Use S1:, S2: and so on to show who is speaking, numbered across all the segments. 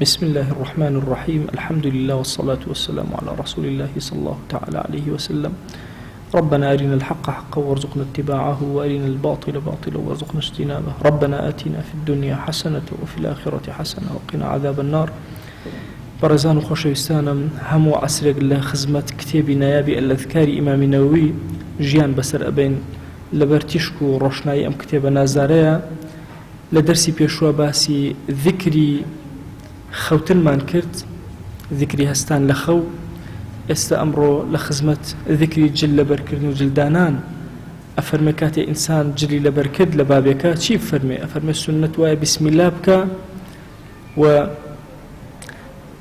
S1: بسم الله الرحمن الرحيم الحمد لله والصلاة والسلام على رسول الله صلى الله تعالى عليه وسلم ربنا أرنا الحق حقا وارزقنا اتباعه وأرنا الباطل باطلا وارزقنا اجتنابه ربنا آتنا في الدنيا حسنة وفي الآخرة حسنة وقنا عذاب النار برزان خوشويستانم همو عسرق لخزمة كتابي نيابي الأذكار إمام النووي جيان بسر أبين لبرتشكو روشناي أم كتاب نازاريا لدرسي بيشوا باسي ذكري خوتنمان کرد ذكري هستان لخو استا امرو لخزمت ذكري جل لبركردن و جلدانان افرمي كاتي انسان جلي لبركرد لبابيكا چي افرمي السنة وايا بسم الله بكا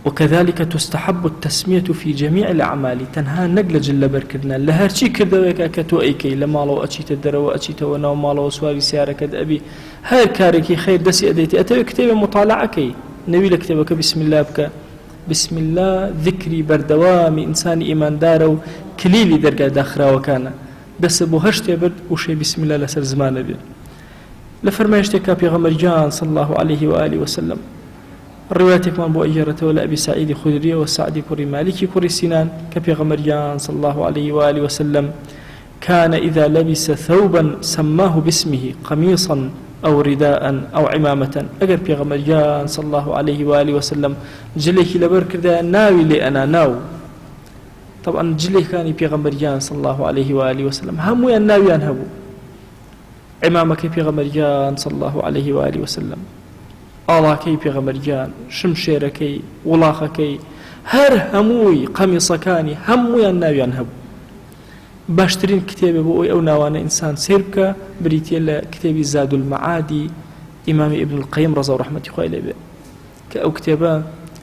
S1: وكذلك تستحب التسمية في جميع الأعمال تنها نقل جل بركدنا لهر شي كردويك أكتو أيكي لمالو أشيت الدروا أشيت وناو مالو سواري سيارة كد أبي هاي كاركي خير دسي أديتي أتوي كتابة مطالعكي نبي لكتابك بسم الله بك بسم الله ذكري بردوام إنسان إيمان دارو كليلي درجة داخرة وكان بس بو هشتي برد وشي بسم الله لسر زمان بي لفرمايشتي كابي غمر جان صلى الله عليه وآله وسلم الرواية كمان بو أجرته ولا أبي سعيد خدري وسعد كوري مالكي كوري سنان كابي غمريان صلى الله عليه وآله وسلم كان إذا لبس ثوبا سماه باسمه قميصا أو رداء أو عمامة أجر بي غمريان صلى الله عليه وآله وسلم جليك لبرك ذا ناوي لي أنا ناو طبعا جليك كان بي غمريان صلى الله عليه وآله وسلم همو الناوي أنهبو عمامك بي غمريان صلى الله عليه وآله وسلم ئاڵاکەی پێغەمبەریان شمشێرەکەی وڵاخەکەی هەر هەمووی قەمیسەکانی هەموویان ناویان هەبوو باشترین کتێبە بۆ ئەو ناوانە ئینسان سیر بکە بریتیە لە کتێبی زاد المعادی ئیمامی ابن القیم ڕەزا و ڕەحمەتی خوای لێ بێ کە ئەو کتێبە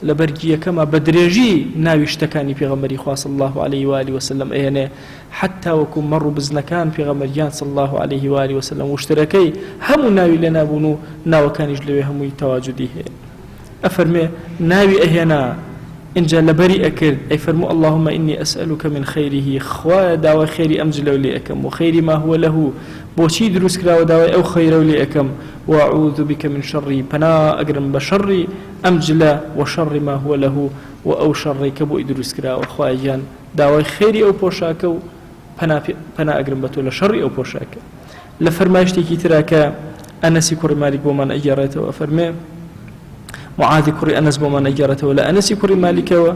S1: لە بەرگی یەکەمە بە درێژی ناوی شتەکانی پێغەمبەری خوا صلی الله عليه وآله وسلم ئەهێنێ حتا وەکو مەڕ و بزنەکان پێغەمبەریان صلی الله عليه وآله وسلم وشترەکەی هەموو ناوی لێ نابوون و ناوەکانیش لەوێ هەمووی تەواجودی هەیە ئەفەرمێ ناوی ئەهێنا اینجا لەبەری ئەکرد ئەی فەرموو اللهم إني أسألك من خيره خوایە داوای خێری ئەم جلەو لێ ئەکەم و خێری ما هو له بۆچی دروست کراوە داوای ئەو خەیرە لێ ئەکەم وأعوذ بك من شر پنا ئەگرم بە شەڕی ئەم جلە وشر ما هو له و ئەو شەڕی کە بۆی دروست کراوە خوای گیان داوای خێری ئەو پۆشاکە و پنا ئەگرم بە تۆ لە شەڕی ئەو پۆشاکە لە فەرمایشتێکی ترا کە ئەنەسی کوڕی مالیک بۆمان ئەگێڕێتەوە فەرمێ معاذ كوري أنس بومان أجرته ولا أنس كوري مالك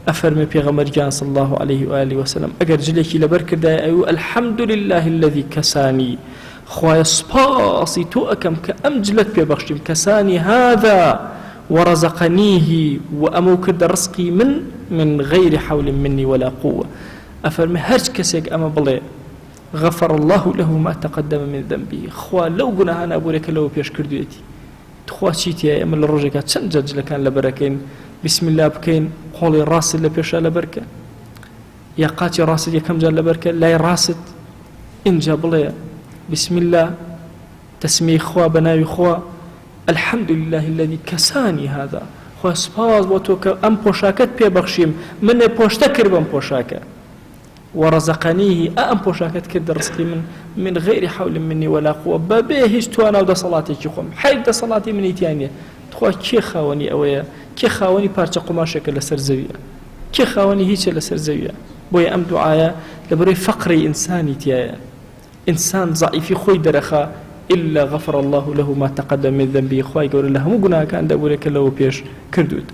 S1: أفرمي بيغمرجان صلى الله عليه وآله وسلم أجر جليكي لبرك أيو الحمد لله الذي كساني خوايا سباسي توأكم كأمجلت ببخشم كساني هذا ورزقنيه وأموكد رزقي من غير حول مني ولا قوة أفرمي هرج كسيك أما بلي غفر الله له ما تقدم من ذنبه خوا لو قلنا أنا أبو لك لو بيشكر دويتي تخواتيتي من الرجال تسنجج لكان لبركين بسم الله بكين قولي راسل لبيشا لبركة يا قاتي راسل يا كم جال لبركة لا راسد إن جابليا بسم الله تسمي خوا بناوي خوا الحمد لله الذي كساني هذا خوا سباز بوتوك أم بوشاكت بي بخشيم من بوشتكر بم بوشاكة ورزقنيه أم بوشاكت كد رزقي من غير حول مني ولا قوة بابيهش توانا ودا صلاتي كيخوم حيث دا صلاتي من إتيانية تخوى كي خاوني أويا كي خاوني بارچة قماشك لسر زوية كي خاوني هيش لسر زوية بويا أم دعايا لبروي فقري إنساني تيايا إنسان ضعيفي خوي درخا إلا غفر الله له ما تقدم من ذنبه خواي يقول له مو قناها كان دابولك له بيش كردود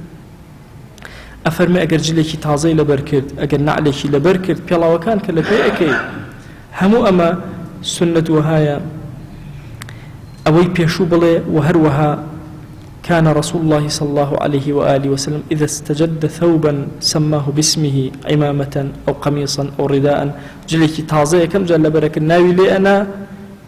S1: أفرمي أجر جليكي تازي لبركرد أجر نعليكي لبركرد بيلا وكان كلفي أكيد همو أما سنة وهايا أوي بيشو بلي وهروها كان رسول الله صلى الله عليه وآله وسلم إذا استجد ثوبا سماه باسمه عمامة أو قميصا أو رداء جليكي تازي كم جال لبرك الناوي لي أنا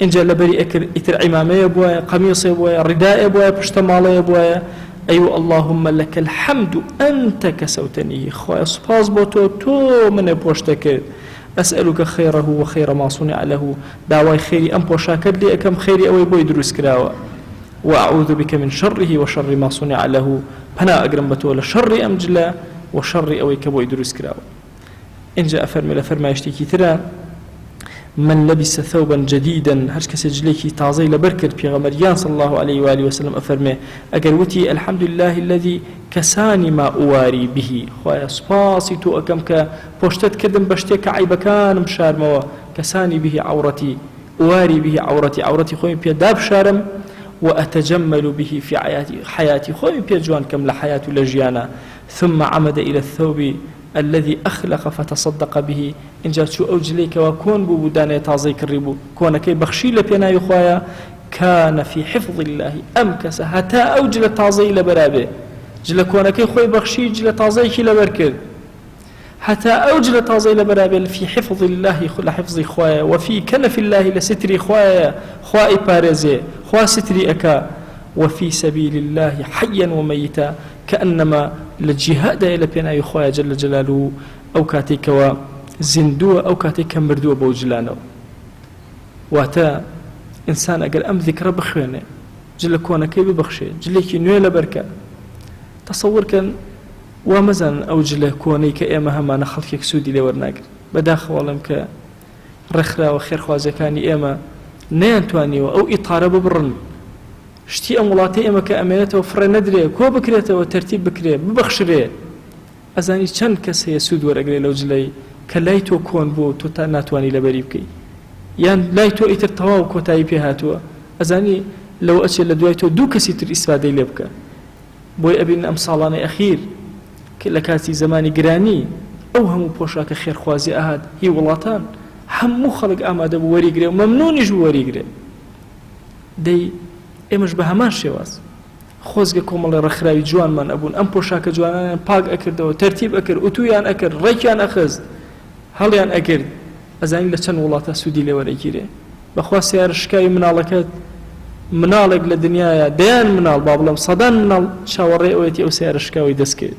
S1: إن جال لبري أكر إتر عمامة يبوايا قميص يبوايا رداء يبوايا بشتمال يبوايا أيوة اللهم لك الحمد أنت كسوتني خويا سباز بوتو تو من بوشتك أسألك خيره وخير ما صنع له دعوة خيري أم بوشاكد لي أكم خيري أوي بوي دروس كراوة وأعوذ بك من شره وشر ما صنع له فنا أقرم بتو لشر أمجلا وشر أوي كبوي دروس كراوة إن جاء فرمي لفرما يشتكي ترى من لبس ثوبا جديدا هرش كسي جليكي تازي لبركر بيغمريان صلى الله عليه وآله وسلم أفرمي أقروتي الحمد لله الذي كساني ما أواري به خويا سباسي تو أكم كبوشتت كدم بشتك عيبكان مشارموا كساني به عورتي أواري به عورتي خوي بيا داب شارم وأتجمل به في حياتي خوي بيا جوان كم لحياة لجيانا ثم عمد إلى الثوب الذي أخلق فتصدق به إن جاء شو أوجليك وكون بودانة تعزيك الربو كونك بخشي لبينا يخوايا كان في حفظ الله أمكس حتى أوجل تعزي لبرابه جل كونك خوي بخشي جل تعزيك لبركر حتى أوجل تعزي لبرابه في حفظ الله لحفظ خوايا وفي كنف الله لستري خوايا خواي بارزي خوا ستري أكا وفي سبيل الله حيا وميتا كأنما للجهاد إلى بينا يخوايا جل جلاله أو كاتيك وزندوه أو كاتيك مردوه بوجلانه واتا إنسان أقل أم ذكر بخوانه جل كونك ببخشه جليك نويل بركة تصور كان ومزن أو جل كونيك إيما هما نخلقك سودي لورناقر بداخل والله رخرا وخير خوازكاني إيما نيانتواني أو إطارة ببرن شتي أمولاتي إما كأمانته وفر ندري كو بكريته وترتيب بكريه ببخشريه أزاني چند كس هي سود ورقلي لو جلي كلايتو كون بو تو ناتواني لبريبكي يعني لايتو إتر تواو كوتاي بيهاتو أزاني لو أشي لدوايتو دو كسي تر إسفادي لبكا بوي أبين أمصالاني أخير لكاتي زماني قراني أو همو بوشاك خير خوازي أهاد هي ولاتان همو خلق أماده بو وريقري وممنوني جو وريقري دي ئێمەش بە هەمان شێواز خۆزگە کۆمەڵی ڕەخراوی جوانمان ئەبوون ئەم پۆشاکە جوانانیان پاک ئەکردەوە تەرتیب ئەکرد ئوتویان ئەکرد ڕێکیان ئەخست هەڵیان ئەکرد ئەزانی لە چەند وڵاتە سوودی لێوەرەگیرێ بەخوا سیارە شکاوی مناڵەکەت مناڵێک لە دنیاە دەیان مناڵ با بڵێم سەدان مناڵ چاوەڕێ ئەوەتی ئەو سیارە شکاوی دەستکرد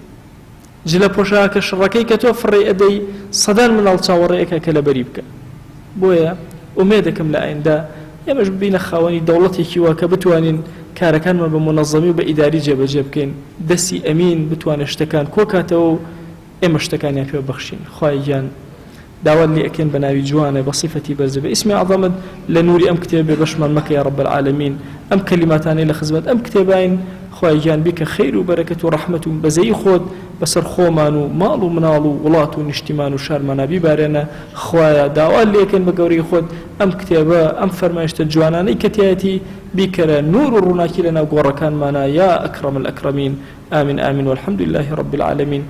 S1: جلە پۆشاکە شڕەکەی کە تۆ فڕێ ئەدەی سەدان مناڵ چاوەڕێ ئەکە کە لەبەری بکە بۆیە ئومێدەکەم لە ئایندا ئێمەش بینە خاوەنی دەوڵەتێکی وا کە بتوانین کارەکانمان بە مونەظەمی و بە ئیداری جێبەجێ بکەین دەستی ئەمین بتوانێت شتەکان کۆکاتەوە و ئێمە شتەکانیان پێ بەخشین خوای گیان داوات لێ ئەکەین بە ناوی جوانە بە صیفەتی بەرزە بە ئیسمی عەظەمت لە نووری ئەم کتێبێ بەشمان مەکە یا رب العالمین ئەم کەلیماتانەی لە خزمەت ئەم کتێباین خوای گیان بیکە خەیر و بەرەکەت و ڕەحمەت و بەزەی خۆت بەسەر خۆمان و ماڵ و مناڵ و وڵات و نیشتیمان و شارمانە بیبارێنە خوایە داوات لێ ئەکەین بە گەورەی خۆت ئەم کتێبە ئەم فەرمایشتە جوانانەی کە تایەتی بیکەرە نور و ڕووناکی لەناو گۆڕەکانمانە یا ئەکرەم الئەکرەمین آمین آمین والحمد لله رب العالمين